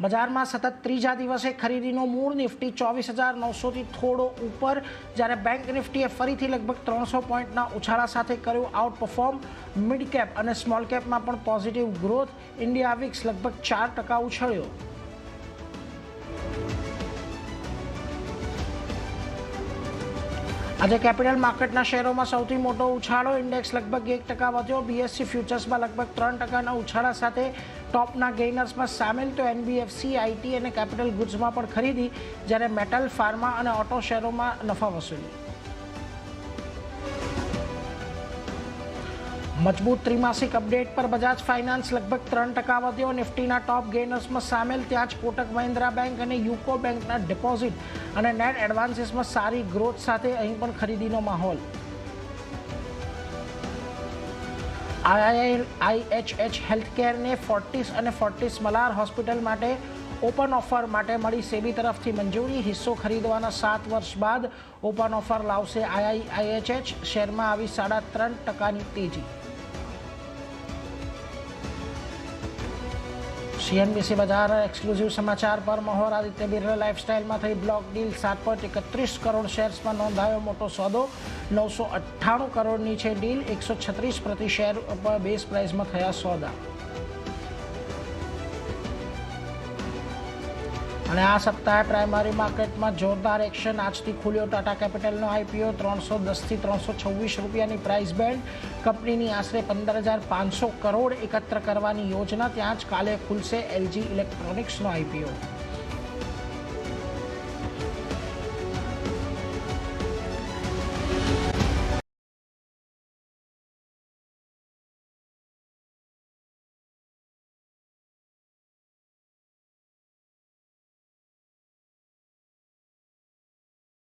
બજારમાં સતત ત્રીજા દિવસે ખરીદીનો મૂળ નિફ્ટી 24,900થી થોડો ઉપર, જ્યારે બેંક નિફ્ટીએ ફરીથી લગભગ 300 પોઈન્ટના ઉછાળા સાથે કર્યું આઉટ પરફોર્મ. મિડ કેપ અને સ્મોલ કેપમાં પણ પોઝિટિવ ગ્રોથ. ઇન્ડિયા વિક્સ લગભગ 4% ઉછળ્યો. આજે કેપિટલ માર્કેટના શેરોમાં સૌથી મોટો ઉછાળો. ઇન્ડેક્સ લગભગ 1% વધ્યો. બીએસસી ફ્યુચર્સમાં લગભગ 3%ના ઉછાળા સાથે ટોપના ગેઇનર્સમાં સામેલ. તો એનબીએફસી, આઈટી અને કેપિટલ ગુડ્સમાં પણ ખરીદી, જ્યારે મેટલ, ફાર્મા અને ઓટો શેરોમાં નફા વસૂલી. મજબૂત ત્રિમાસિક અપડેટ પર બજાજ ફાઇનાન્સ લગભગ 3% વધ્યો. નિફ્ટીના ટોપ ગેઇનર્સમાં સામેલ. ત્યાં જ કોટક મહિન્દ્રા બેંક અને યુકો બેંકના ડિપોઝિટ અને નેટ એડવાન્સીસમાં સારી ગ્રોથ સાથે અહીં પણ ખરીદીનો માહોલ. IHH હેલ્થકેરને ફોર્ટિસ અને ફોર્ટિસ મલાર હોસ્પિટલ માટે ઓપન ઓફર માટે મળી સેબી તરફથી મંજૂરી. હિસ્સો ખરીદવાના 7 વર્ષ બાદ ઓપન ઓફર લાવશે IHH. શેરમાં આવી 3.5% તેજી. CNBC બજાર એક્સક્લુઝિવ સમાચાર પર મહોર. આદિત્ય બિરલા લાઇફસ્ટાઇલમાં થઈ બ્લોક ડીલ. 7.31 કરોડ શેર્સમાં નોંધાયો મોટો સોદો. 998 કરોડની છે ડીલ. 136 પ્રતિ શેર બેઝ પ્રાઇસમાં થયા સોદા. અને આ સપ્તાહે પ્રાઇમરી માર્કેટમાં જોરદાર એક્શન. આજથી ખુલ્યો ટાટા કેપિટલનો IPO. 310થી 326 રૂપિયાની પ્રાઇસ બેન્ડ. કંપનીની આશરે 15,500 કરોડ એકત્ર કરવાની યોજના. ત્યાં જ કાલે ખુલશે LG ઇલેક્ટ્રોનિક્સનો IPO.